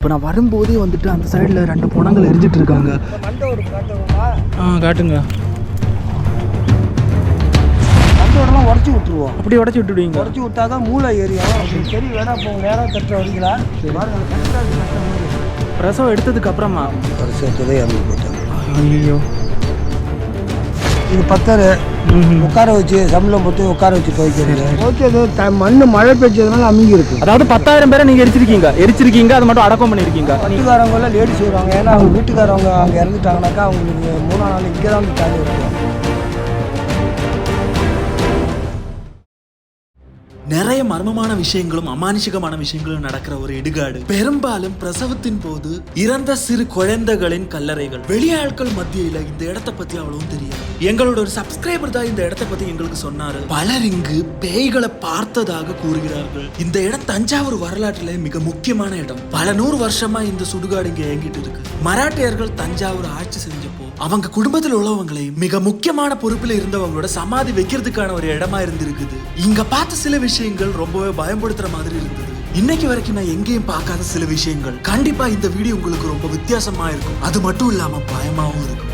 இப்போ நான் வரும்போதே வந்துட்டு அந்த சைடில் 2 பொணங்கள் எரிஞ்சிட்டு இருக்காங்க. காட்டுங்க. மண்டோடலாம் உடச்சி விட்டுருவோம். அப்படி உடச்சி விட்டுடுவீங்க? உடச்சி விட்டா தான் மூளை ஏரியும். சரி வேணா இப்போ நேராக தட்டுற வரீங்களா? பிரசவம் எடுத்ததுக்கு அப்புறமா பிரசவத்ததே இறந்து போயிட்டாங்க. ஐயோ, இது பத்தர் உட்கார வச்சு சம்பளம் போட்டு உட்கார வச்சு துவைக்கிறது. ஓகே, மண் மழை பெஞ்சதுனால அமுங்கி இருக்கு. அதாவது 10,000 பேரை நீங்க எரிச்சிருக்கீங்க, அது மட்டும் அடக்கம் பண்ணிருக்கீங்க. வீட்டுக்காரவங்க எல்லாம் லேடிஸ் வருவாங்க. ஏன்னா அவங்க வீட்டுக்காரவங்க அங்கே இறந்துட்டாங்கனாக்கா அவங்களுக்கு 3ஆம் நாள் இங்கே தான் ஜாலி இருக்கும். நிறைய மர்மமான விஷயங்களும் அமானுஷிகமான விஷயங்களும் நடக்கிற ஒரு இடுகாடு. பெரும்பாலும் பிரசவத்தின் போது இறந்த சிறு குழந்தைகளின் கல்லறைகள். வெளியாட்கள் மத்தியில இந்த இடத்தை பத்தி அவ்வளவும் தெரியாது. எங்களோட ஒரு சப்ஸ்கிரைபர் தான் இந்த இடத்தை பத்தி எங்களுக்கு சொன்னாரு. பலர் இங்கு பேய்களை பார்த்ததாக கூறுகிறார்கள். இந்த இடம் தஞ்சாவூர் வரலாற்றிலே மிக முக்கியமான இடம். பல 100 வருஷமா இந்த சுடுகாடு இங்க இயங்கிட்டு இருக்கு. மராட்டியர்கள் தஞ்சாவூர் ஆட்சி செஞ்சப்போ அவங்க குடும்பத்தில் உள்ளவங்களையும் மிக முக்கியமான பொறுப்பில் இருந்தவங்களோட சமாதி வைக்கிறதுக்கான ஒரு இடமா இருந்திருக்குது. இங்க பார்த்த சில விஷயங்கள் ரொம்பவே பயன்படுத்துற மாதிரி இருந்தது. இன்னைக்கு வரைக்கும் நான் எங்கேயும் பார்க்காத சில விஷயங்கள். கண்டிப்பா இந்த வீடியோ உங்களுக்கு ரொம்ப வித்தியாசமா இருக்கும். அது மட்டும் இல்லாம பயமாவும் இருக்கும்.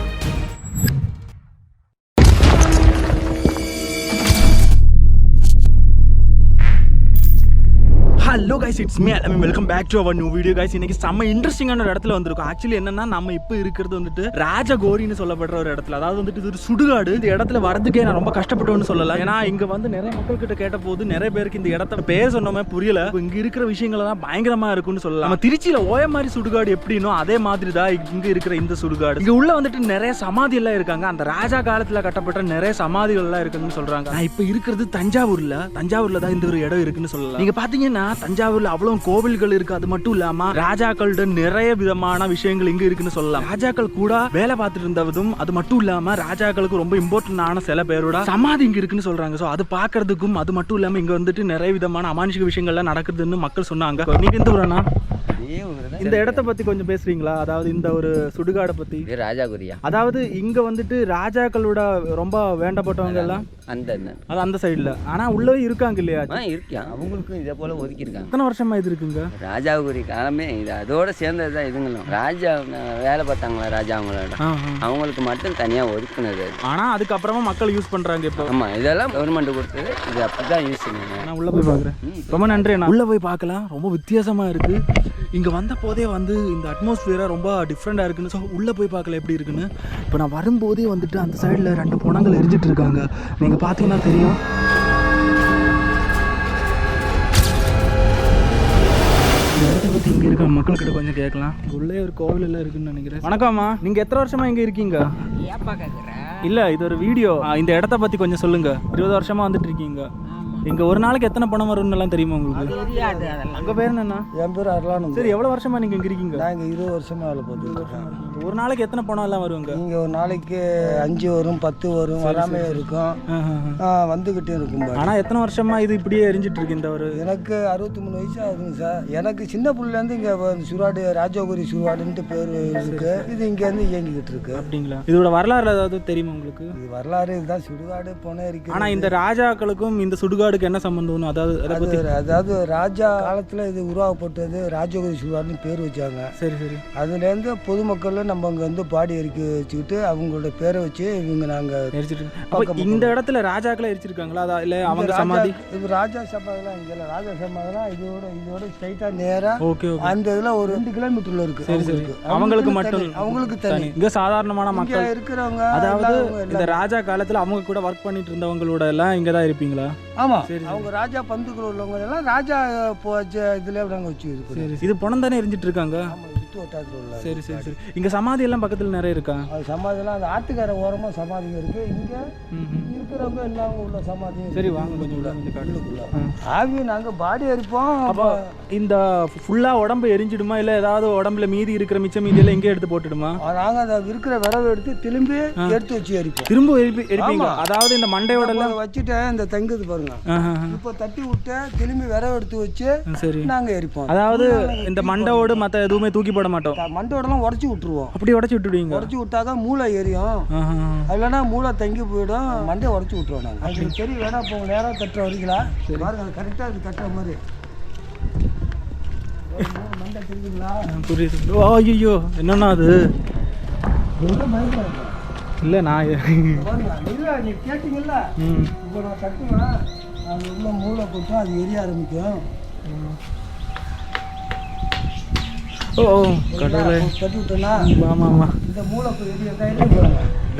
Hello guys, it's me Alami. Welcome back to our new video guys. இன்னைக்கு செம்ம இன்ட்ரெஸ்டிங்கான ஒரு இடத்துல வந்திருக்கும். ஆக்சுவலி என்னன்னா, நம்ம இப்போ இருக்கிறது வந்துட்டு ராஜகோரின்னு சொல்லப்படுற ஒரு இடத்துல. அதாவது வந்துட்டு இது ஒரு சுடுகாடு. இந்த இடத்துல வரதுக்கே நான் ரொம்ப கஷ்டப்பட்டோன்னு சொல்லலாம். ஏன்னா இங்க வந்து நிறைய மக்கள் கிட்ட கேட்ட போது நிறைய பேருக்கு இந்த இடத்த பேர் சொன்னோமே புரியல. இங்க இருக்கிற விஷயங்கள் எல்லாம் பயங்கரமா இருக்குன்னு சொல்லலாம். நம்ம திருச்சியில ஓயமாரி சுடுகாடு எப்படினோ அதே மாதிரி தான் இங்க இருக்கிற இந்த சுடுகாடு. இங்க உள்ள வந்துட்டு நிறைய சமாதி எல்லாம் இருக்காங்க. அந்த ராஜா காலத்துல கட்டப்பட்ட நிறைய சமாதிகள் எல்லாம் இருக்குன்னு சொல்றாங்க. நான் இப்ப இருக்கிறது தஞ்சாவூர்ல தான் இந்த ஒரு இடம் இருக்குன்னு சொல்லலாம். நீங்க பாத்தீங்கன்னா தஞ்சாவூர்ல அவ்வளவு கோவில்கள் இருக்கு. அது மட்டும் இல்லாம ராஜாக்களோட நிறைய விதமான விஷயங்கள் இங்க இருக்குன்னு சொல்லலாம். ராஜாக்கள் கூட வேலை பார்த்துட்டு இருந்ததும் அது மட்டும் இல்லாம ராஜாக்களுக்கு ரொம்ப இம்பார்ட்டன்டான சில பேரோட சமாதி இங்க இருக்குன்னு சொல்றாங்க. சோ அது பாக்குறதுக்கும் அது மட்டும் இல்லாம இங்க வந்துட்டு நிறைய விதமான அமானுஷிக விஷயங்கள்லாம் நடக்குதுன்னு மக்கள் சொன்னாங்க. நீங்க எந்த ஊரா? இந்த இடத்த பத்தி கொஞ்சம் பேசுறீங்களா? அதாவது இந்த ஒரு சுடுகாடை பத்தி. ராஜாகுரியா, அதாவது இங்க வந்துட்டு ராஜாக்களோட ரொம்ப வேண்டப்பட்டவங்க எல்லாம் அந்த சைடுல. ஆனா உள்ளவே இருக்காங்க இல்லையா? இருக்கான். அவங்களுக்கும் இதே போல ஒதுக்கி இருக்காங்க. எத்தனை வருஷமா இது இருக்குங்க? ராஜாகுரி காலமே இது அதோட சேர்ந்ததுதான். இதுங்களும் ராஜா வேலை பார்த்தாங்களா ராஜா அவங்களோட, அவங்களுக்கு மட்டும் தனியா ஒதுக்குனது. ஆனா அதுக்கப்புறமா மக்கள் யூஸ் பண்றாங்க இப்போ. ஆமா, இதெல்லாம் கவர்மெண்ட் கொடுத்தது. இது அப்படிதான் யூஸ் பண்ணுங்க. நான் உள்ள போய் பாக்குறேன். ரொம்ப நன்றி. நான் உள்ள போய் பார்க்கலாம். ரொம்ப வித்தியாசமா இருக்கு. இங்க வந்த போதே வந்து இந்த அட்மாஸ்பியரா ரொம்ப டிஃப்ரெண்டா இருக்குன்னு. ஸோ உள்ள போய் பார்க்கல எப்படி இருக்குன்னு. இப்போ நான் வரும்போதே வந்துட்டு அந்த சைடில் 2 பொணங்கள் எரிஞ்சிட்டு இருக்காங்க. நீங்க பார்த்தீங்கன்னா தெரியும். இந்த இடத்த பற்றி இங்கே இருக்க மக்கள்கிட்ட கொஞ்சம் கேட்கலாம். உள்ளே ஒரு கோவில் எல்லாம் இருக்குன்னு நினைக்கிறேன். வணக்கம்மா, நீங்க எத்தனை வருஷமா இங்க இருக்கீங்க? இல்ல, இது ஒரு வீடியோ. இந்த இடத்த பத்தி கொஞ்சம் சொல்லுங்க. 20 வருஷமா வந்துட்டு இருக்கீங்க. இங்க ஒரு நாளைக்கு எத்தனை பணம் வரும்னு எல்லாம் தெரியுமா உங்களுக்கு? உங்க பேர் என்ன? என் பேர் அருளானந்தம். சரி, எவ்வளவு வருஷமா நீங்க இங்க இருக்கீங்க? நான் இங்க 20 வருஷமா வேலை பார்த்துருக்கேன். ஒரு நாளைக்கு எத்தனை பணம் எல்லாம் வருவாங்க? இங்க ஒரு நாளைக்கு 5 வரும், 10 வரும், வராமே இருக்கும், வந்துகிட்டே இருக்கும். ஆனா எத்தனை வருஷமா இது இப்படியே எரிஞ்சிட்டு இருக்கு இந்த ஒரு? எனக்கு 63 வயசு ஆகுதுங்க சார். எனக்கு சின்ன பிள்ளைலேருந்து இங்க சுடுகாடு ராஜாகுரி சுடுகாடுன்ட்டு பேர் இருக்கு. இது இங்க இருந்து இயங்கிக்கிட்டு இருக்கு. அப்படிங்களா? இதோட வரலாறு ஏதாவது தெரியுமா உங்களுக்கு? இது வரலாறு இதுதான். சுடுகாடு போனே இருக்கு. ஆனா இந்த ராஜாக்களுக்கும் இந்த சுடுகாடுக்கு என்ன சம்பந்தம்? அதாவது ராஜா காலத்துல இது உருவாக்கப்பட்டது. ராஜாகுரி சுடுகாடுன்னு பேர் வச்சாங்க. சரி சரி. அதுல இருந்து பொதுமக்கள் நம்ம அங்க வந்து பாடி எரிக்க வச்சுக்கிட்டு அவங்களோட பேரை வச்சு இவங்க நாங்க எரிச்சிட்டு. இந்த இடத்துல ராஜாக்களை எரிச்சிருக்காங்களா? அதா இல்ல அவங்க சமாதி? இது ராஜா சமாதிலாம் இங்க இல்ல. ராஜா சமாதிலாம் இதோட ஸ்ட்ரைட்டா நேரா அந்த இதுல ஒரு 2 கிலோமீட்டர்ல இருக்கு. சரி சரி. அவங்களுக்கு மட்டும், அவங்களுக்கு தனி. இங்க சாதாரணமான மக்கள் இருக்கிறவங்க, அதாவது இந்த ராஜா காலத்துல அவங்க கூட ஒர்க் பண்ணிட்டு இருந்தவங்களோட எல்லாம் இங்கதான் இருப்பீங்களா? ஆமா, அவங்க ராஜா பந்துக்குள்ள உள்ளவங்க எல்லாம் ராஜா இதுல நாங்க வச்சு இருக்கோம். இது பணம் தானே எரிஞ்சிட்டு இருக்காங்க. சரி சரி சரி. இங்க சமாதி எல்லாம் பக்கத்துல நிறைய இருக்கா? சமாதி எல்லாம் அந்த ஆத்துக்கார ஓரமா சமாதி இருக்கு. இங்க இருக்கிறவங்க எல்லாம் உள்ள சமாதி. சரி, வாங்க கொஞ்சம் உள்ள வந்து காட்டுக்குள்ள. ஆவி நாங்க பாடி எரிப்போம். அப்ப இந்த ஃபுல்லா உடம்பு எரிஞ்சிடுமா, இல்ல ஏதாவது உடம்புல மீதி இருக்கிற மிச்ச மீதி எல்லாம் எங்க எடுத்து போட்டுடுமா? நாங்க அந்த இருக்கிற விரவை எடுத்து திரும்பி எடுத்து வச்சு எரிப்போம். திரும்ப எரிப்பீங்க? அதாவது இந்த மண்டையோட எல்லாம் வச்சுட்டு இந்த தங்குது பாருங்க, இப்ப தட்டி விட்டு திரும்பி விரவை எடுத்து வச்சு சரி நாங்க எரிப்போம். அதாவது இந்த மண்டையோடு மத்த எதுவுமே தூக்கி போட மாட்டோம். மண்டோடலாம் உடச்சி விட்டுருவோம். அப்படி உடச்சி விட்டுடுவீங்க? உடச்சி விட்டாதான் மூளை எரியும். இல்லைன்னா மூளை தங்கி போயிடும். மண்டையை உடச்சி விட்டுருவோம் நாங்கள். அது சரி வேணா இப்போ நேராக தட்டுற வரீங்களா? பாருங்க, அது கரெக்டாக இது கட்டுற மாதிரி. மண்டை தெரியுங்களா? புரியுது. ஓ ஐயோ, என்னன்னா அது ஒன்றும் பயப்படாது. இல்லை நான் இல்லை நீ கேட்டீங்கல்ல, இப்போ நான் தட்டுவேன், அது உள்ள மூளை கொட்டும், அது எரிய ஆரம்பிக்கும். ஓ கடவுளே, தட்டி விட்டோன்னா ஆமாம் ஆமாம். இந்த மூளை எரிய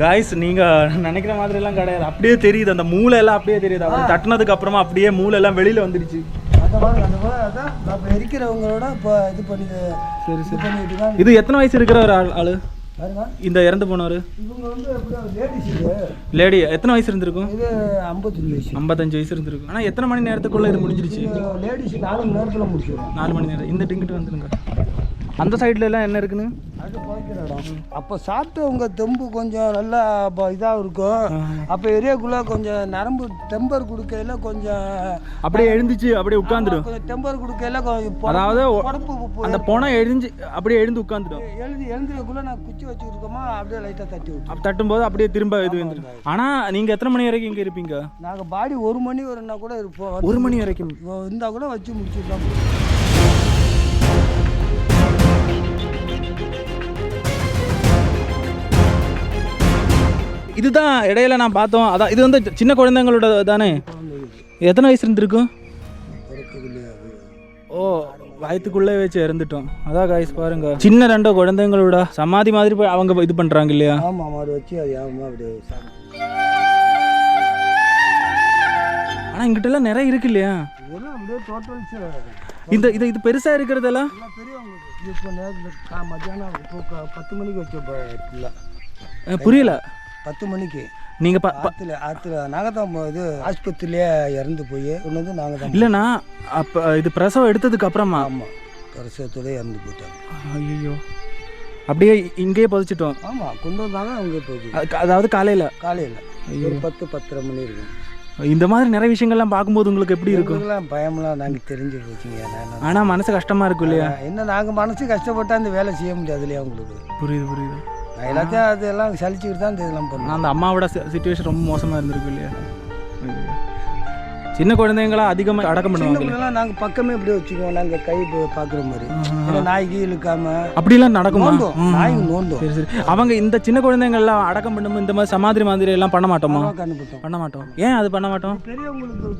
காய்ஸ், நீங்கள் நினைக்கிற மாதிரிலாம் கிடையாது. அப்படியே தெரியுது, அந்த மூளை எல்லாம் அப்படியே தெரியுது. அவர் தட்டினதுக்கு அப்புறமா அப்படியே மூளை எல்லாம் வெளியில் வந்துடுச்சு. அந்த மாதிரி அதான் இப்போ எரிக்கிறவங்களோட இப்போ இது பண்ணி சரி இது பண்ணிட்டு தான். இது எத்தனை வயசு இருக்கிற ஒரு ஆளு பாருங்க, இந்த இறந்து போனவர்? இவங்க வந்து எப்படியா லேடிஸ், இது லேடி. எத்தனை வயசு இருந்திருக்கும்? இது 55 வயசு. 55 வயசு இருந்திருக்கும். ஆனால் எத்தனை மணி நேரத்துக்குள்ள இது முடிஞ்சிருச்சு? லேடிஸ் 4 மணி நேரத்தில் முடிச்சிடும். 4 மணி நேரம். இந்த டிங்கிட்டு வந்துருங்க. அந்த சைட்ல எல்லாம் என்ன இருக்குன்னு? அது போய்க்கிற இடம். அப்போ சாப்பிட்டவங்க தெம்பு கொஞ்சம் நல்லா இதாக இருக்கும். அப்போ எரியக்குள்ளே கொஞ்சம் நரம்பு டெம்பர் கொடுக்கையில் கொஞ்சம் அப்படியே எழுந்துச்சு, அப்படியே உட்காந்துடும். கொஞ்சம் டெம்பர் கொடுக்கையில் கொஞ்சம் அதாவது உடம்பு அந்த பொணம் எழுந்து அப்படியே எழுந்து உட்காந்துடும். எழுந்துறதுக்குள்ளே நான் குச்சி வச்சுருக்கோமா, அப்படியே லைட்டாக தட்டி விட்டு தட்டும்போது அப்படியே திரும்ப இது வந்துடும். ஆனால் நீங்கள் எத்தனை மணி வரைக்கும் இங்கே இருப்பீங்க? நாங்கள் பாடி 1 மணி வரனா கூட இருப்போம். 1 மணி வரைக்கும் இருந்தால் கூட வச்சு முடிச்சுருக்கோம். இதுதான் இடையில நான் பார்த்தோம். அதான் இது வந்து சின்ன குழந்தைங்களோட தானே. எத்தனை வயசு இருந்திருக்கும்? ஓ, வயத்துக்குள்ளே வச்சு இறந்துட்டோம். அதான் காய்ஸ் பாருங்க, சின்ன 2 குழந்தைங்களோட சமாதி மாதிரி போய் அவங்க இது பண்றாங்க இல்லையா? ஆமாம், அது வச்சு அது ஆமாம் அப்படியே. ஆனால் இங்கிட்டலாம் நிறைய இருக்கு இல்லையா? இதெல்லாம் அப்படியே டோட்டல்ஸ். இது இது பெருசாக இருக்கிறதெல்லாம் பெரியவங்களுக்கு இப்போ நேரத்தில் மத்தியானம் இப்போ 10 மணிக்கு வச்சோம். புரியல. 10 மணிக்கு நீங்கள் ஆற்றுல நாங்கள் தான் இது ஆஸ்பத்திரியிலே இறந்து போய் கொண்டு வந்து நாங்கள் தான். இல்லைண்ணா, அப்போ இது பிரசவம் எடுத்ததுக்கு அப்புறமா? ஆமாம், பிரசவத்தோட இறந்து போயிட்டாங்க. ஐயோ, அப்படியே இங்கேயே புதைச்சிட்டோம். ஆமாம், கொண்டு வந்தாங்க அவங்க போய். அதாவது காலையில் ஒரு 10-10:30 மணி இருக்கும். இந்த மாதிரி நிறைய விஷயங்கள்லாம் பார்க்கும்போது உங்களுக்கு எப்படி இருக்கும்? பயமெல்லாம் நாங்கள் தெரிஞ்சு போச்சுங்க. ஆனால் மனசு கஷ்டமாக இருக்கும் இல்லையா? என்ன நாங்கள் மனசு கஷ்டப்பட்டா அந்த வேலை செய்ய முடியாது இல்லையா உங்களுக்கு? புரியுது. நான் எல்லாத்தையும் அதெல்லாம் சலிச்சுக்கிட்டு தான் இதெல்லாம் பண்ணுவேன். அந்த அம்மாவோட சிச்சுவேஷன் ரொம்ப மோசமாக இருந்திருக்கு இல்லையா? சின்ன குழந்தைங்களா அதிகமாக அடக்கம் பண்ணுவாங்க. நாங்கள் பக்கமே இப்படி வச்சுக்குவோம், நாங்கள் கை பார்க்குற மாதிரி. நாய்க்கு இழுக்காம அப்படிலாம் நடக்குமா? நாய்க்கு நோண்டும். சரி. அவங்க இந்த சின்ன குழந்தைங்கள்லாம் அடக்கம் பண்ணும்போது இந்த மாதிரி சமாதிரி மாதிரி எல்லாம் பண்ண மாட்டோமா? பண்ண மாட்டோம். ஏன் அது பண்ண மாட்டோம்? பெரியவங்களுக்கு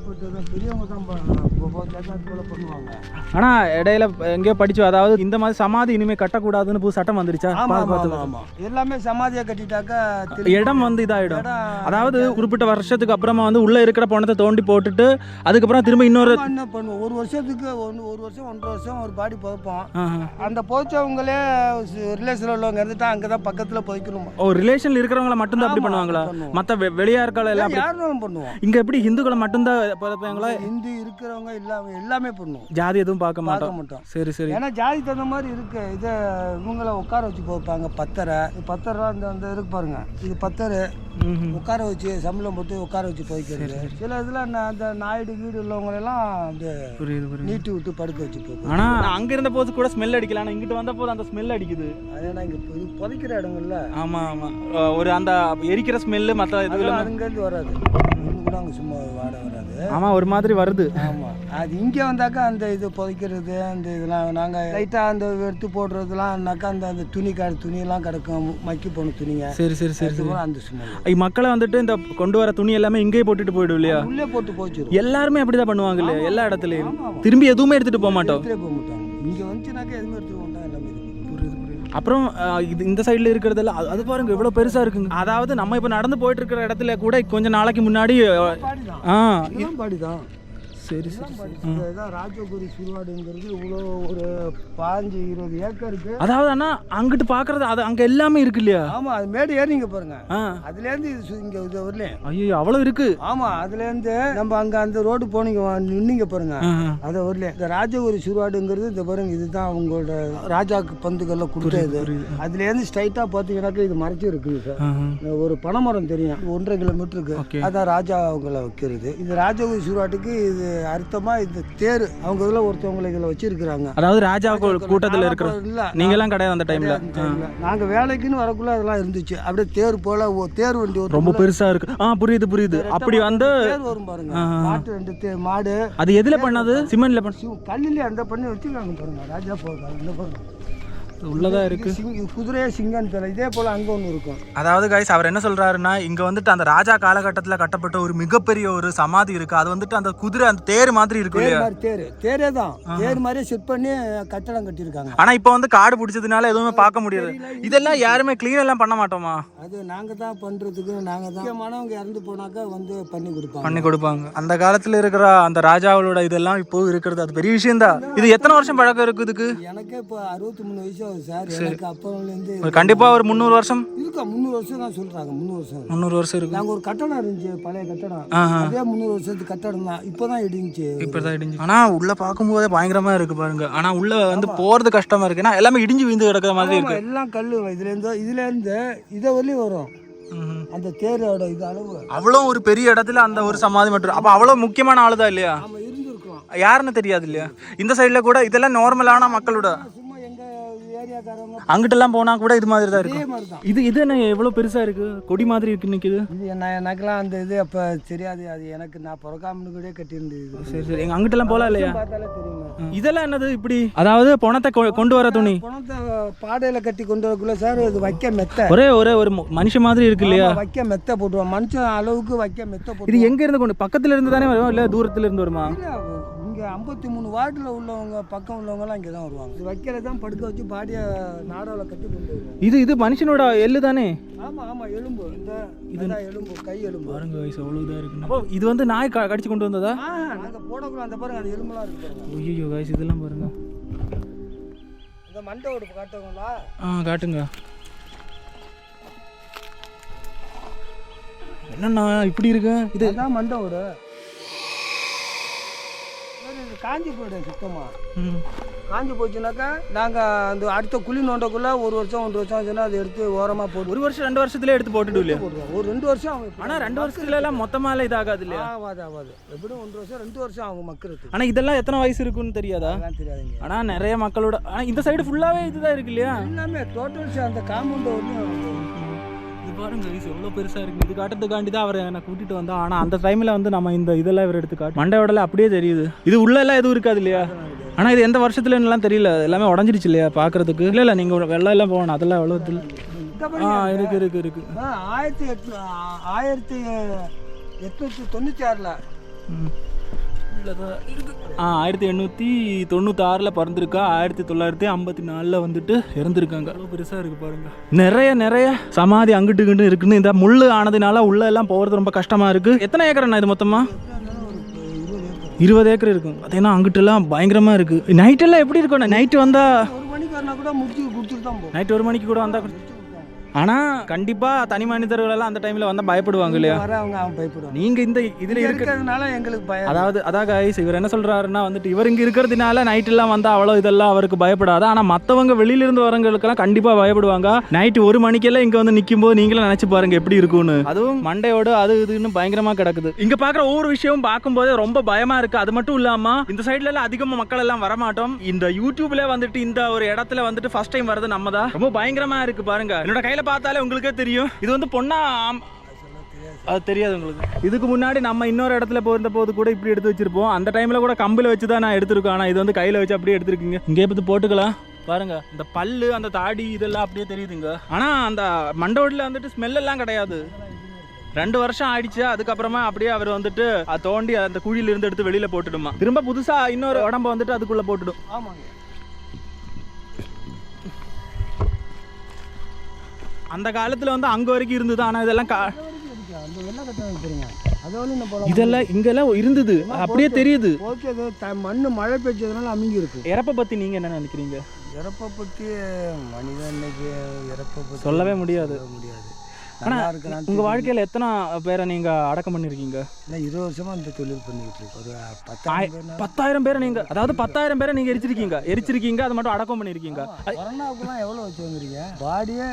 பெரியவங்க தான் பண்ணுவாங்க. ஆனால் இடையில எங்கேயோ படிச்சு, அதாவது இந்த மாதிரி சமாதி இனிமேல் கட்டக்கூடாதுன்னு புது சட்டம் வந்துருச்சா? எல்லாமே சமாதியை கட்டிட்டாக்கா இடம் வந்து இதாகிடும். அதாவது குறிப்பிட்ட வருஷத்துக்கு அப்புறமா வந்து உள்ளே இருக்கிற பணத்தை தோண்டி போட்டுட்டு அதுக்கப்புறம் திரும்ப இன்னொரு என்ன பண்ணுவோம், 1 வருஷத்துக்கு 1 வருஷம் 1.5 வருஷம் ஒரு பாடி புதைப்போம். அந்த புதைச்சவங்களே ரிலேஷன் உள்ளவங்க இருந்துட்டா அங்கே தான் பக்கத்தில் புதைக்கணும். ஓ, ரிலேஷன்ல இருக்கிறவங்கள மட்டும்தான் அப்படி பண்ணுவாங்களா? மற்ற வெளியாட்கள் எல்லாம் யாரும் பண்ணுவோம். இங்கே எப்படி ஹிந்துக்களை மட்டும்தான் புதைப்பாங்களா? ஹிந்து இருக்கிறவங்க எல்லாமே பண்ணுவோம். ஜாதி எதுவும் பார்க்க மாட்டோம். சரி. ஏன்னா ஜாதி தகுந்த மாதிரி இருக்கு. இதை இவங்கள உட்கார வச்சு போப்பாங்க. பத்தரை அந்த இருக்கு பாருங்க, இது பத்தரை உட்கார வச்சு சம்பளம் போட்டு உட்கார வச்சு போய்க்கிறது. சில இதில் அந்த நாயுடு வீடு உள்ளவங்களெல்லாம் அந்த நீட்டி விட்டு படுக்க வச்சு போகும். ஆனால் அங்கே இருந்த போது கூட ஸ்மெல் அடிக்கல, ஆனால் இங்கிட்ட வந்த போது அந்த ஸ்மெல் அடிக்குது. அதேனா இங்கே புதைக்கிற இடங்கள்ல ஆமாம் ஒரு அந்த எரிக்கிற ஸ்மெல்லு மற்ற இதுல அங்கேருந்து வராது. கூட அங்கே சும்மா வாடை வராது. ஆமாம், ஒரு மாதிரி வருது. ஆமாம், அது இங்கே வந்தாக்கா அந்த இது புதைக்கிறது அந்த இதெல்லாம் நாங்கள் லைட்டாக அந்த எடுத்து போடுறதுலாம்னாக்கா அந்த துணியெல்லாம் கிடக்கும், மக்கி போன துணிங்க. சரி. அந்த ஸ்மெல் மக்களை வந்துட்டு இந்த கொண்டு வர துணி எல்லாமே இங்கேயே போட்டுட்டு போயிடும் இல்லையா? உள்ளே போட்டு போச்சு. எல்லாருமே அப்படிதான் பண்ணுவாங்க இல்லையா? எல்லா இடத்துலையும் திரும்பி எதுவுமே எடுத்துட்டு போக மாட்டோம். இங்கே வந்துச்சுனாக்கா எதுவுமே எடுத்துட்டு போட்டோம் எல்லாமே. அப்புறம் இந்த சைடில் இருக்கிறதெல்லாம் அது பாருங்க எவ்வளோ பெருசாக இருக்குங்க. அதாவது நம்ம இப்போ நடந்து போயிட்டு இருக்கிற இடத்துல கூட கொஞ்சம் நாளைக்கு முன்னாடி பாடி தான். சரி. இதுதான் ராஜகுரி சுடுகாடுங்கிறது. இவ்வளோ ஒரு 15-20 ஏக்கருக்கு. அதாவது அண்ணா அங்கிட்டு பார்க்கறது அது அங்கே எல்லாமே இருக்கு இல்லையா? ஆமாம், அது மேடு ஏறிங்க பாருங்க. அதுலேருந்து இது இங்கே இது வரலையும். ஐயோ, அவ்வளோ இருக்கு. ஆமாம், அதுலேருந்து நம்ம அங்கே அந்த ரோடு போனீங்க நின்னீங்க பாருங்க, அதை வரல. இந்த ராஜகுரி சுடுகாடுங்கிறது இந்த பாருங்க, இதுதான் அவங்களோட ராஜாக்கு பந்துக்கள்லாம் கொடுத்தது. அதுலேருந்து ஸ்ட்ரைட்டாக பார்த்தீங்கன்னாக்கா இது மறைச்சி இருக்குது சார். ஒரு பனைமரம் தெரியும் 1.5 கிலோமீட்டருக்கு, அதான் ராஜா அவங்கள வைக்கிறது. இது ராஜகுரி சுடுகாட்டுக்கு இது அர்த்தமாக இந்த தேர் அவங்க இதில் ஒருத்தவங்களை இதில் வச்சுருக்குறாங்க. அதாவது ராஜா கூட்டத்தில் இருக்கிற இல்லை நீங்களாம் கிடையாது அந்த டைமில். நாங்கள் வேலைக்குன்னு வரக்குள்ள அதெல்லாம் இருந்துச்சு. அப்படியே தேர் போல் தேர் வண்டி ரொம்ப பெருசாக இருக்கு. புரியுது. அப்படி வந்து தேர் வரும் பாருங்க. மாட்டு 2 மாடு. அது எதில் பண்ணது? சிமெண்ட்ல கல்லிலே அந்த பண்ணி வச்சுருக்காங்க பாருங்க. ராஜா போகிறாங்க இந்த பாருங்க உள்ளதாக இருக்கு. குதிரையே சிங்கம் தெரியல. இதே போல் அங்கே ஒன்று இருக்கும். அதாவது கைஸ் அவர் என்ன சொல்றாருன்னா, இங்க வந்துட்டு அந்த ராஜா காலகட்டத்தில் கட்டப்பட்ட ஒரு மிகப்பெரிய ஒரு சமாதி இருக்கு. அது வந்துட்டு அந்த குதிரை அந்த தேர் மாதிரி இருக்கு இல்லையா? தேரே தான். தேர் மாதிரியே செட் பண்ணி கட்டடம் கட்டியிருக்காங்க. ஆனா இப்போ வந்து காடு பிடிச்சதுனால எதுவுமே பார்க்க முடியாது. இதெல்லாம் யாருமே கிளீன் எல்லாம் பண்ண மாட்டோமா? அது நாங்கள் தான் பண்றதுக்கு. நாங்கள் தான் முக்கியமானவங்க இறந்து போனாக்கா வந்து பண்ணி கொடுப்பாங்க. அந்த காலத்துல இருக்கிற அந்த ராஜாவோட இதெல்லாம் இப்போ இருக்கிறது அது பெரிய விஷயம் தான். இது எத்தனை வருஷம் பழக்கம் இருக்கு இதுக்கு? எனக்கே இப்போ 63 வயசு சார். எனக்கு அப்புறம் கண்டிப்பா ஒரு 300 வருஷம் இருக்கா. 300 வருஷம் தான் சொல்றாங்க. 300 வருஷம் இருக்கு. நாங்க ஒரு கட்டடம் இருந்துச்சு, பழைய கட்டடம். அதே 300 வருஷத்துக்கு கட்டடம் தான். இப்பதான் இடிஞ்சு. ஆனா உள்ள பார்க்கும்போதே பயங்கரமா இருக்கு பாருங்க. ஆனா உள்ள வந்து போறது கஷ்டமா இருக்கு. ஏன்னா எல்லாமே இடிஞ்சு விழுந்து கிடக்கிற மாதிரி இருக்கு. எல்லாம் கல்லு. இதுல இருந்து இதை வரலையும் வரும் அந்த தேரோட இது அளவு. அவ்வளவு ஒரு பெரிய இடத்துல அந்த ஒரு சமாதி மட்டும். அப்ப அவ்வளவு முக்கியமான ஆளுதான் இல்லையா? இருந்திருக்கும். யாருன்னு தெரியாது இல்லையா? இந்த சைட்ல கூட இதெல்லாம் நார்மலான மக்களோட. அங்கிட்ட எல்லாம் போனா கூட இது மாதிரி தான் இருக்கு. இது என்ன எவ்வளவு பெருசா இருக்கு? கொடி மாதிரி இருக்கு நிக்குது. இது எனக்கெல்லாம் அந்த இது அப்ப தெரியாது. அது எனக்கு நான் பிறக்காமனு கூட கட்டியிருந்தது. சரி எங்க அங்கிட்ட எல்லாம் போலாம் இல்லையா? இதெல்லாம் என்னது இப்படி? அதாவது பணத்தை கொண்டு வர துணி. பணத்தை பாடையில கட்டி கொண்டு வரக்குள்ள சார் இது வைக்க மெத்த. ஒரே ஒரு மனுஷன் மாதிரி இருக்கு இல்லையா? வைக்க மெத்த போட்டுருவோம். மனுஷன் அளவுக்கு வைக்க மெத்த போட்டு. இது எங்க இருந்து கொண்டு? பக்கத்துல இருந்து தானே வரும் இல்ல தூரத்துல இருந்து வருமா? இங்கே 53 வார்டில் உள்ளவங்க பக்கம் உள்ளவங்கலாம் இங்கே தான் வருவாங்க. இது வைக்கல தான் படுக்க வச்சு பாடியை நாடாவில் கட்டி கொண்டு வருவாங்க. இது மனுஷனோட எள்ளு தானே? ஆமாம் எலும்பு. இந்த எலும்பு கை எலும்பு பாருங்க வயசு அவ்வளோதான் இருக்கு. அப்போ இது வந்து நாய் கடிச்சு கொண்டு வந்ததா? நாங்கள் போடக்குள்ள அந்த பாருங்க அந்த எலும்புலாம் இருக்கு பாருங்க. ஐயோ வயசு இதெல்லாம் பாருங்க. இந்த மண்டை ஓடு காட்டுங்களா? காட்டுங்க. என்னண்ணா இப்படி இருக்கு? இதுதான் மண்டை ஓடு. காஞ்சி போய்டும் சுத்தமாக. காஞ்சி போச்சுனாக்கா நாங்கள் அந்த அடுத்த குழி நோண்டக்குள்ளே 1 வருஷம் 1 வருஷம் ஆச்சுன்னா அதை எடுத்து ஓரமாக போட்டு 1 வருஷம் 2 வருஷத்துல எடுத்து போட்டுட்டு இல்லையா? ஒரு 2 வருஷம் ஆகும். ஆனால் 2 வருஷத்துல எல்லாம் மொத்தமாக இதாகாது இல்லையா? ஆகாது. எப்படியும் 1 வருஷம் 2 வருஷம் ஆகும் மக்களுக்கு. ஆனால் இதெல்லாம் எத்தனை வயசு இருக்குன்னு தெரியாதா? தெரியாதுங்க. ஆனால் நிறைய மக்களோட. ஆனால் இந்த சைடு ஃபுல்லாகவே இதுதான் இருக்கு இல்லையா? எல்லாமே டோட்டல்ஸ் அந்த காம்பவுண்ட் வந்து இது பாருங்க வயசு எவ்வளோ பெருசாக இருக்குது. இது காட்டுறதுக்காண்டி தான் அவரை என்னை கூட்டிகிட்டு வந்தோம். ஆனால் அந்த டைமில் வந்து நம்ம இந்த இதெல்லாம் இவர் எடுத்து காட்டு மண்டையோடலாம் அப்படியே தெரியுது. இது உள்ள எல்லாம் எதுவும் இருக்காது இல்லையா? ஆனால் இது எந்த வருஷத்துலலாம் தெரியல. எல்லாமே உடஞ்சிடுச்சு இல்லையா பார்க்கறதுக்கு? இல்லை நீங்கள் வெள்ளம் எல்லாம் போகணும். அதெல்லாம் எவ்வளோ இருக்கு. 1896 1896 பிறந்திருக்கா. 1954 வந்துட்டு இறந்துருக்காங்க. அவ்வளோ பெருசாக இருக்கு பாருங்க. நிறைய சமாதி அங்கிட்டு இங்கிட்டு இருக்குன்னு. இந்த முள்ளு ஆனதுனால உள்ள எல்லாம் போகிறது ரொம்ப கஷ்டமா இருக்கு. எத்தனை ஏக்கர்ண்ணா இது மொத்தமா? 20 ஏக்கர் இருக்கும். பார்த்தீங்கன்னா அங்கிட்டெல்லாம் பயங்கரமா இருக்கு. நைட்டெல்லாம் எப்படி இருக்கும்? நைட்டு வந்தா 1 மணிக்கு வரனா கூட முடிச்சு கொடுத்துட்டு தான் போகும். நைட் 1 மணிக்கு கூட வந்தா. ஆனால் கண்டிப்பாக தனி மனிதர்கள் எல்லாம் அந்த டைமில் வந்தால் பயப்படுவாங்க இல்லையா? அவங்க பயப்படுவாங்க. நீங்கள் இந்த இதில் இருக்கிறதுனால எங்களுக்கு பயம். அதான் கைஸ் இவர் என்ன சொல்கிறாருன்னா வந்துட்டு இவர் இங்கே இருக்கிறதுனால நைட்டெல்லாம் வந்தால் அவ்வளோ இதெல்லாம் அவருக்கு பயப்படாது. ஆனால் மற்றவங்க வெளியிலிருந்து வரவங்களுக்கெல்லாம் கண்டிப்பாக பயப்படுவாங்க. நைட்டு 1 மணிக்கெல்லாம் இங்கே வந்து நிற்கும் போது நீங்களும் நினச்சி பாருங்க எப்படி இருக்கும்னு. அதுவும் மண்டையோடு அது இதுன்னு பயங்கரமாக கிடக்குது. இங்கே பார்க்குற ஒவ்வொரு விஷயமும் பார்க்கும்போது ரொம்ப பயமாக இருக்குது. அது மட்டும் இல்லாமல் இந்த சைட்ல எல்லாம் அதிகமாக மக்கள் எல்லாம் வரமாட்டோம். இந்த யூடியூப்ல வந்துட்டு இந்த ஒரு இடத்துல வந்துட்டு ஃபர்ஸ்ட் டைம் வரது நம்ம தான். ரொம்ப பயங்கரமாக இருக்குது பாருங்க. என்னோட கையில் பார்த்தாலே உங்களுக்கே தெரியும். இது வந்து பொண்ணா அது தெரியாது உங்களுக்கு. இதுக்கு முன்னாடி நம்ம இன்னொரு இடத்துல போயிருந்த போது கூட இப்படி எடுத்து வச்சிருப்போம். அந்த டைம்ல கூட கம்பில வச்சு தான் நான் எடுத்திருக்கேன். ஆனால் இது வந்து கையில வச்சு அப்படியே எடுத்திருக்கீங்க. இங்கே பார்த்து போட்டுக்கலாம் பாருங்க. இந்த பல்லு அந்த தாடி இதெல்லாம் அப்படியே தெரியுதுங்க. ஆனால் அந்த மண்டோடில் வந்துட்டு ஸ்மெல் எல்லாம் கிடையாது. 2 வருஷம் ஆயிடுச்சு. அதுக்கப்புறமா அப்படியே அவர் வந்துட்டு தோண்டி அந்த குழியில இருந்து எடுத்து வெளியில போட்டுடுமா. திரும்ப புதுசா இன்னொரு உடம்ப வந்துட்டு அதுக்குள்ள போட்டுடும். ஆமாங்க. அந்த காலத்துல வந்து அங்க வரைக்கும் இருந்தது. ஆனா இதெல்லாம் இதெல்லாம் இங்கெல்லாம் இருந்தது அப்படியே தெரியுது. ஓகே, மண்ணு மழை பெய்ச்சதுனால அமுங்கி இருக்கு. இறப்பை பத்தி நீங்க என்ன நினைக்கிறீங்க? இறப்பை பத்தி மனிதனுக்கு இறப்பை பத்தி சொல்லவே முடியாது. ஆனா உங்க வாழ்க்கையில எத்தனை பேரை நீங்க அடக்கம் பண்ணிருக்கீங்க? 20 வருஷமா இந்த தொழில் பண்ணிக்கிட்டு இருக்கோம். ஒரு 10,000 பேரை நீங்க, அதாவது 10,000 பேரை நீங்க எரிச்சிருக்கீங்க. அது மட்டும் அடக்கம் பண்ணிருக்கீங்க. கொரோனாவுக்குலாம் எவ்வளவு வச்சு வந்துருக்கீங்க? பாடியே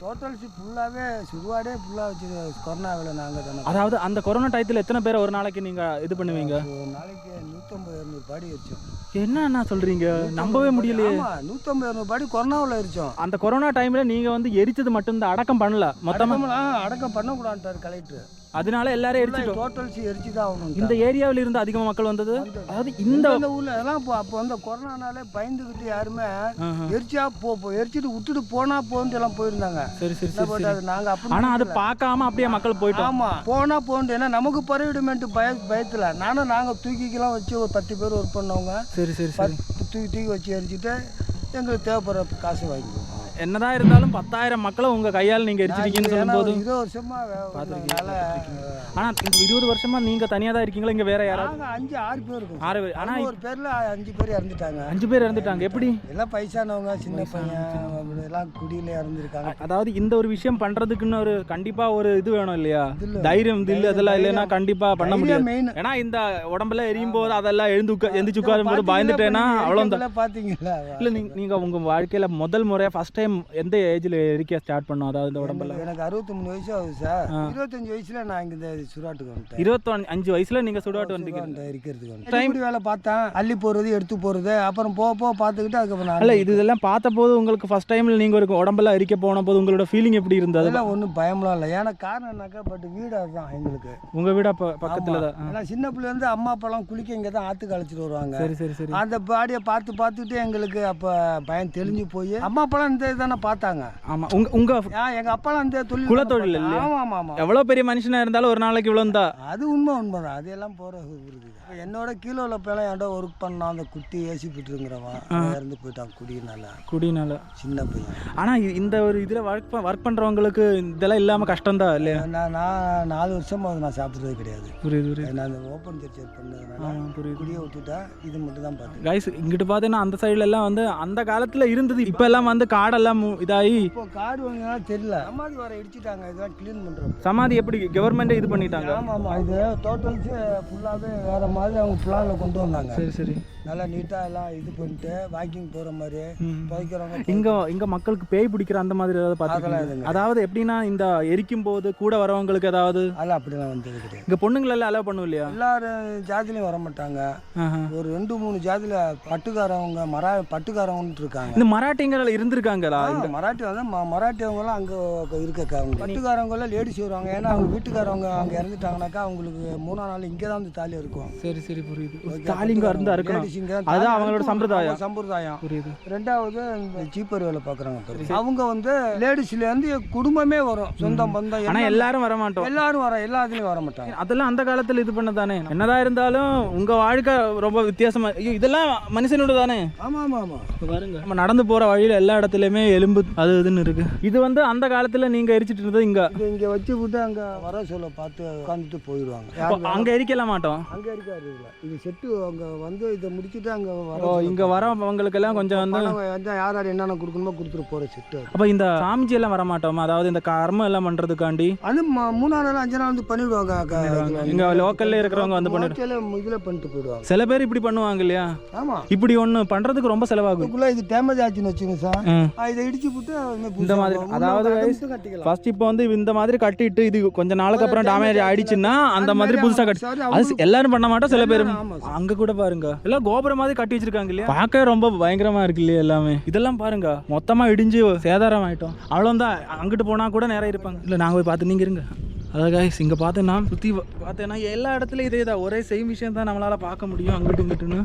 டோட்டல்ஸ் ஃபுல்லாகவே சுடுகாடே ஃபுல்லாக வச்சு கொரோனாவில் நாங்கள் தானே. அதாவது அந்த கொரோனா டயத்தில் எத்தனை பேரை ஒரு நாளைக்கு நீங்கள் இது பண்ணுவீங்க? ஒரு நாளைக்கு 150-200 பாடி எரிச்சோம். என்ன சொல்கிறீங்க? நம்பவே முடியலையே. 150-200 பாடி கொரோனாவில் எரிச்சோம். அந்த கொரோனா டைமில் நீங்கள் வந்து எரிச்சது மட்டும்தான், அடக்கம் பண்ணல மொத்தமாக? அடக்கம் பண்ணக்கூடாதுட்டார் கலெக்டர். அதனால எல்லாரும் எரிச்சிட்டோம். டோட்டல்ஸ் எரிச்சு தான் ஆகணும். இந்த ஏரியாவில் இருந்து அதிகமாக மக்கள் வந்தது. அதாவது இந்த ஊரில் எல்லாம் அப்போ வந்து கொரோனானாலே பயந்துக்கிட்டு யாருமே எரிச்சா எரிச்சிட்டு விட்டுட்டு போனா போன்ட்டு எல்லாம் போயிருந்தாங்க. சரி சரி சரி. நாங்கள் அப்படி ஆனால் அது பார்க்காம அப்படியே மக்கள் போயிட்டோம். ஆமாம், போனா போன்ட்டு. ஏன்னா நமக்கு பரவிடுமென்ட்டு பயத்தில் நாங்கள் தூக்கிக்கெல்லாம் வச்சு ஒரு 10 பேர் ஒர்க் பண்ணவங்க. சரி சரி சரி. தூக்கி வச்சு எரிச்சிட்டு எங்களுக்கு தேவைப்படுற காசு வாங்கிக்குவோம். என்னதான் இருந்தாலும் 10,000 மக்களை உங்க கையால் நீங்க எரிச்சிருக்கீங்கன்னு சொல்லும்போது 20 வருஷமா பார்த்துருக்கீங்க. ஆனா இந்த 20 வருஷமா நீங்க தனியா தான் இருக்கீங்களா? இங்க வேற யாராவது? 5-6 பேர் இருக்கும். 6 பேர். ஆனா ஒரு பேர்ல 5 பேர் இறந்துட்டாங்க. 5 பேர் இறந்துட்டாங்க. எப்படி? எல்லாம் பைசானவங்க, சின்ன பையன் எல்லாம் குடியில இறந்துருக்காங்க. அதாவது இந்த ஒரு விஷயம் பண்றதுக்குன்னு ஒரு கண்டிப்பா ஒரு இது வேணும் இல்லையா? தைரியம் தில்லு அதெல்லாம் இல்லைன்னா கண்டிப்பா பண்ண முடியாது. ஏன்னா இந்த உடம்புல எரியும் போது அதெல்லாம் எந்திரிச்சு உட்காரும் போது பயந்துட்டேன்னா அவ்வளவுதான். பாத்தீங்களா? இல்ல நீங்க உங்க வாழ்க்கையில முதல் முறையா ஃபர்ஸ்ட் டைம் எந்த ஏஜ்ல எரிக்க ஸ்டார்ட் பண்ணோம்? அதாவது இந்த உடம்புல எனக்கு 63 வயசு ஆகுது சார். 25 வயசுல நான் இங்க இந்த சுடாட்டுக்கு வந்துட்டேன். 25 வயசுல நீங்க சுடாட்டு வந்துட்டீங்க. இருக்கிறதுக்கு டைம் வேலை பார்த்தேன். அள்ளி போறது, எடுத்து போறது, அப்புறம் போக பார்த்துக்கிட்டு அதுக்கப்புறம் இல்ல இதெல்லாம் பார்த்த போது உங்களுக்கு ஃபர்ஸ்ட் டைம்ல நீங்க ஒரு உடம்பெல்லாம் எரிக்க போன போது உங்களோட ஃபீலிங் எப்படி இருந்தது? அதெல்லாம் ஒன்றும் பயம்லாம் இல்லை. ஏன்னா காரணம் என்னக்கா, பட் வீடு அதுதான் எங்களுக்கு. உங்க வீடு பக்கத்துல தான். ஏன்னா சின்ன பிள்ளை இருந்து அம்மா அப்பாலாம் குளிக்க இங்கே தான் ஆற்றுக்கு அழைச்சிட்டு வருவாங்க. சரி சரி சரி. அந்த பாடியை பார்த்துட்டு எங்களுக்கு அப்போ பயம் தெளிஞ்சு போய் அம்மா அப்பாலாம் இந்த தானே பார்த்தாங்க. ஆமா, உங்க எங்கள் அப்பாலாம் இந்த குலத்தொழில் இல்லை. ஆமாம் ஆமாம். எவ்வளோ பெரிய மனுஷனா இருந்தாலும் ஒரு நாளைக்கு இவ்வளோ தான். அது உண்மைதான். அதெல்லாம் போகிற இருக்குது. என்னோட கீழே உள்ள பேலாம் என்கிட்ட ஒர்க் பண்ணான். அந்த குட்டி ஏசி போட்டுருங்கிறவன் இறந்து போயிட்டான் குடினால. சின்ன பையன். ஆனால் இந்த ஒரு இதில் ஒர்க் பண்ணுறவங்களுக்கு இதெல்லாம் இல்லாமல் கஷ்டம்தான் இல்லையா? நான் 4 வருஷமாக நான் சாப்பிட்றது கிடையாது. புரியுது. நான் அந்த ஓப்பன் சர்ச்சர் பண்ணதுனால குடியை விட்டுட்டா இது மட்டும் தான் பார்த்தேன். கைஸ் இங்கிட்டு பார்த்தீங்கன்னா அந்த சைடுல எல்லாம் வந்து அந்த காலத்தில் இருந்தது. இப்போ எல்லாம் வந்து காடெல்லாம் இதாகி இப்போ காடு வாங்கினாலும் தெரியல. சமாதி வர இடிச்சிட்டாங்க. இதெல்லாம் கிளீன் பண்ணுறோம். சமாதி எப்படி கவர்மெண்ட்டே இது பண்ணிட்டாங்க? ஆமாம் ஆமாம். இது டோட்டல்ஸு ஃபுல்லாகவே வேறு மாதிரி அவங்க பிளானில் கொண்டு வந்தாங்க. சரி சரி. நல்லா நீட்டாக எல்லாம் இது பண்ணிட்டு வாக்கிங் போகிற மாதிரி போய்க்கிறவங்க. இங்கே மக்களுக்கு பேய் பிடிக்கிற அந்த மாதிரி ஏதாவது பார்த்துக்கலாம்? அதாவது எப்படின்னா இந்த எரிக்கும் போது கூட வரவங்களுக்கு ஏதாவது? அதெல்லாம் அப்படிலாம் வந்தது கிடையாது. இங்கே பொண்ணுங்களெல்லாம் அலோவ் பண்ணும் இல்லையா? எல்லாரும் ஜாதிலையும் வர மாட்டாங்க. ஒரு 2-3 ஜாதியில் பட்டுக்காரவங்க இருக்காங்க. இந்த மராட்டிங்கள் இருந்திருக்காங்களா? மராட்டி வந்து மராட்டியவங்களாம் அங்கே இருக்காங்க. பட்டுக்காரவங்களாம் லேடிஸ் வருவாங்க. ஏன்னா அவங்க வீட்டுக்காரவங்க அங்கே இறந்துட்டாங்கனாக்கா அவங்களுக்கு 3ஆம் நாள் இங்கே தான் வந்து தாலி இருக்கும். சரி சரி புரியுது. தாலி இங்கே இருந்தா இருக்கணும். அதுதான் அவங்களோட சம்பிரதாயம். புரியுது. ரெண்டாவது சீப்பர் வேலை பார்க்குறாங்க. அவங்க வந்து லேடிஸ்ல இருந்து குடும்பமே வரும், சொந்தம் பந்தம். ஆனால் எல்லாரும் வர மாட்டோம். எல்லாரும் எல்லாத்துலயும் வர மாட்டாங்க. அதெல்லாம் அந்த காலத்தில் இது பண்ணதானே. என்னதான் இருந்தாலும் உங்க வாழ்க்கை ரொம்ப வித்தியாசமா. இதெல்லாம் மனுஷனோட தானே. ஆமா ஆமா ஆமா. பாருங்க, நம்ம நடந்து போற வழியில எல்லா இடத்துலயுமே எலும்பு அது இதுன்னு இருக்கு. இது வந்து அந்த காலத்துல நீங்க எரிச்சிட்டு இருந்தது இங்க வச்சு விட்டு அங்க வர சொல்ல பார்த்து உட்காந்துட்டு போயிடுவாங்க. அங்க எரிக்கலாம் மாட்டோம். அங்க இருக்காது. இது செட்டு அங்க வந்து இதை முடிச்சுட்டு அங்க இங்க வரவங்களுக்கு எல்லாம் கொஞ்சம் வந்து யார் என்னென்ன கொடுக்கணுமோ கொடுத்துட்டு போற செட்டு. அப்ப இந்த சாமிஜி எல்லாம் வர மாட்டோமா? அதாவது இந்த கர்மம் எல்லாம் பண்றதுக்காண்டி அது 3 நாள் 5 நாள் வந்து பண்ணிடுவாங்க. இங்க லோக்கல்ல இருக்கிறவங்க வந்து இதுல பண்ணிட்டு போயிடுவாங்க. சில பேர் இப்படி பண்ணுவாங்க இல்லையா? ஆமா. இப்படி ஒண்ணு பண்றதுக்கு ரொம்ப செலவாகும். இது டேமேஜ் ஆச்சுன்னு வச்சுங்க சார், இதை இடிச்சு போட்டு இந்த மாதிரி. அதாவது ஃபர்ஸ்ட் இப்போ வந்து இந்த மாதிரி கட்டிட்டு இது கொஞ்ச நாளுக்கு அப்புறம் டேமேஜ் ஆயிடுச்சுன்னா அந்த மாதிரி புதுசா கட்டி அது எல்லாரும் பண்ண மாட்டோம். சில பேர் அங்க கூட பாருங்க எல்லாம் கோபுரம் மாதிரி கட்டி வச்சிருக்காங்க இல்லையா? பார்க்க ரொம்ப பயங்கரமா இருக்கு இல்லையா? எல்லாமே இதெல்லாம் பாருங்க மொத்தமா இடிஞ்சு சேதாரம் ஆயிட்டோம். அவ்வளவுதான். அங்கிட்டு போனா கூட நிறைய இருப்பாங்க. இல்ல நாங்க போய் பார்த்து நீங்க இருங்க. அதாவது கைஸ் இங்கே பார்த்தேன்னா சுற்றி பார்த்தேன்னா எல்லா இடத்துலையும் இதே தான், ஒரே சேம் விஷயம் தான் நம்மளால் பார்க்க முடியும் அங்கிட்டு இங்கிட்டுன்னு.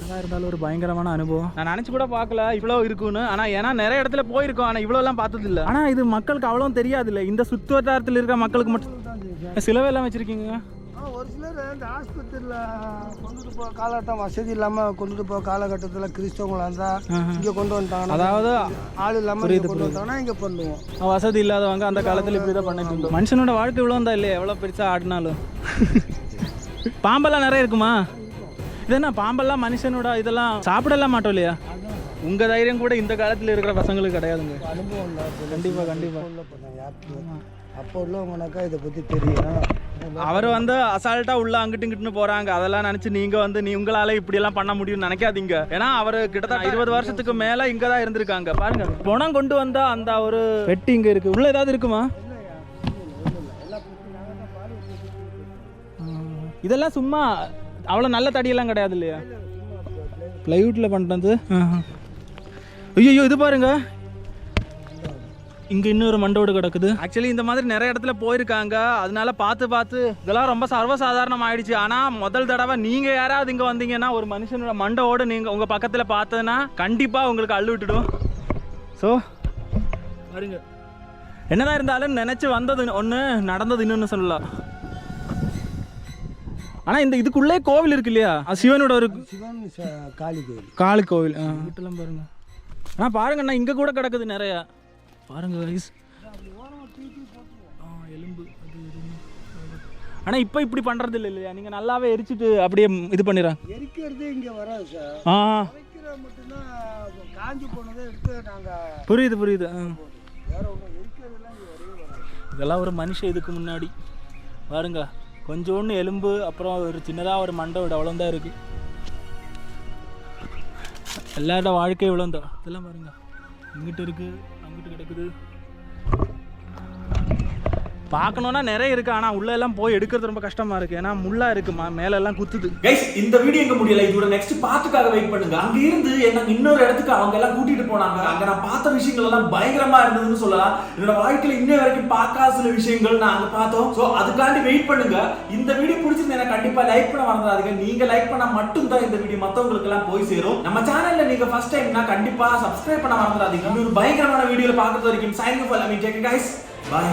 எதாக இருந்தாலும் ஒரு பயங்கரமான அனுபவம். நான் நினச்சி கூட பார்க்கல இவ்வளோ இருக்குன்னு. ஆனால் ஏன்னா நிறைய இடத்துல போயிருக்கோம், ஆனால் இவ்வளோலாம் பார்த்தது இல்லை. ஆனால் இது மக்களுக்கு அவ்வளோ தெரியாது இல்லை. இந்த சுற்று வட்டாரத்தில் இருக்க மக்களுக்கு மட்டும் சிலவே எல்லாம் வச்சுருக்கீங்க. ஒரு சிலர் இந்த ஆஸ்பத்திரியில் கொண்டுட்டு போக காலகட்டம் வசதி இல்லாமல் கொண்டுட்டு போக காலகட்டத்தில் கிறிஸ்தவங்களாக இருந்தால் இங்கே கொண்டு வந்துட்டாங்க. அதாவது ஆள் இல்லாமல் கொண்டு வந்தாங்கன்னா இங்கே பண்ணுவோம். வசதி இல்லாதவங்க அந்த காலத்தில் இப்படி தான் பண்ணிட்டு இருந்தோம். மனுஷனோட வாழ்க்கை இவ்வளோ தான் இல்லையா? எவ்வளோ பெருசாக ஆடினாலும். பாம்பெல்லாம் நிறைய இருக்குமா? இதென்ன பாம்பெல்லாம் மனுஷனோட இதெல்லாம் சாப்பிடலாம் மாட்டோம் இல்லையா? உங்கள் தைரியம் கூட இந்த காலத்தில் இருக்கிற பசங்களுக்கு கிடையாதுங்க. அனுபவம் இல்லை. கண்டிப்பாக கண்டிப்பாக. அப்போ உள்ளவங்கனாக்கா இதை பற்றி தெரியும். அவர் வந்து அசால்ட்டா உள்ள அங்கிட்டு இங்கிட்டுன்னு போறாங்க. அதெல்லாம் நினைச்சு நீங்க வந்து உங்களால இப்படி எல்லாம் பண்ண முடியும்னு நினைக்காதீங்க. ஏன்னா அவர் கிட்டத்தட்ட 20 வருஷத்துக்கு மேல இங்க தான் இருந்திருக்காங்க. பாருங்க பணம் கொண்டு வந்தா அந்த ஒரு பெட்டி இங்க இருக்கு. உள்ள ஏதாவது இருக்குமா? இதெல்லாம் சும்மா அவ்வளவு நல்ல தடியெல்லாம் கிடையாது இல்லையா? பிளைவுட்ல பண்றது. ஐயோ இது பாருங்க, இங்க இன்னொரு மண்டோடு கிடக்குது. ஆக்சுவலி இந்த மாதிரி நிறைய இடத்துல போயிருக்காங்க. அதனால பார்த்து இதெல்லாம் ரொம்ப சர்வசாதாரணம் ஆயிடுச்சு. ஆனா முதல் தடவை நீங்க யாராவது இங்க வந்தீங்கன்னா ஒரு மனுஷனோட மண்டோடு நீங்க உங்க பக்கத்துல பார்த்ததுன்னா கண்டிப்பா உங்களுக்கு அள்ளு விட்டுடும். ஸோ பாருங்க, என்னதான் இருந்தாலும் நினைச்சு வந்தது ஒன்று, நடந்தது இன்னொன்னு சொல்லலாம். ஆனா இந்த இதுக்குள்ளே கோவில் இருக்கு இல்லையா? சிவனோட ஒரு சிவன் காளி கோவில். காளி கோவில் வீட்டெல்லாம் பாருங்க. ஆனா பாருங்கண்ணா இங்க கூட கிடக்குது நிறைய. பாருங்க கைஸ், எலும்பு அது இதுன்னு. ஆனா இப்போ இப்படி பண்றது இல்லை இல்லையா? நீங்க நல்லாவே எரிச்சிட்டு அப்படியே இது பண்ணிடுறாங்க. எரிக்கிறது இங்க வராது சார். மட்டும்தான் காஞ்சி போனதை எடுத்து நாங்க. புரியுது வேற ஒன்றும் எரிக்கிறதுலாம் இங்கே வரவே வராது. இதெல்லாம் ஒரு மனுஷன் இதுக்கு முன்னாடி பாருங்க, கொஞ்சோண்டு எலும்பு, அப்புறம் ஒரு சின்னதாக ஒரு மண்டை விட அவ்வளோதான் இருக்குது. எல்லாரோட வாழ்க்கை இவ்வளோந்தான். இதெல்லாம் பாருங்க, இங்கிட்டு இருக்குது, அங்கிட்டு கிடக்குது. பார்க்கணும்னா நிறைய இருக்கு. ஆனா உள்ள எல்லாம் போய் எடுக்கிறது ரொம்ப கஷ்டமா இருக்கு. ஏன்னா முள்ளா இருக்கு, மேல எல்லாம் குத்துது. கைஸ், இந்த வீடியோ எங்க முடியல. இதோட நெக்ஸ்ட் பார்ட்டுக்காக வெயிட் பண்ணுங்க. அங்க இருந்து என்ன இன்னொரு இடத்துக்கு அவங்க எல்லாம் கூட்டிட்டு போனாங்க. அங்க நான் பார்த்த விஷயங்கள் எல்லாம் பயங்கரமா இருந்ததுன்னு சொல்லலாம். என்னோட வாழ்க்கையில இன்ன வரைக்கும் பார்க்காத சில விஷயங்கள் நான் அங்க பார்த்தோம். சோ அதுக்காண்டி வெயிட் பண்ணுங்க. இந்த வீடியோ பிடிச்சிருந்தா கண்டிப்பா லைக் பண்ண மறந்துடாதீங்க. நீங்க லைக் பண்ணா மட்டும் தான் இந்த வீடியோ மத்தவங்களுக்கு எல்லாம் போய் சேரும். நம்ம சேனல்ல நீங்க ஃபர்ஸ்ட் டைம்னா கண்டிப்பா சப்ஸ்கிரைப் பண்ண மறந்துடாதீங்க. இன்னொரு பயங்கரமான வீடியோல பார்க்கறது வரைக்கும் signing off. I mean take guys, by.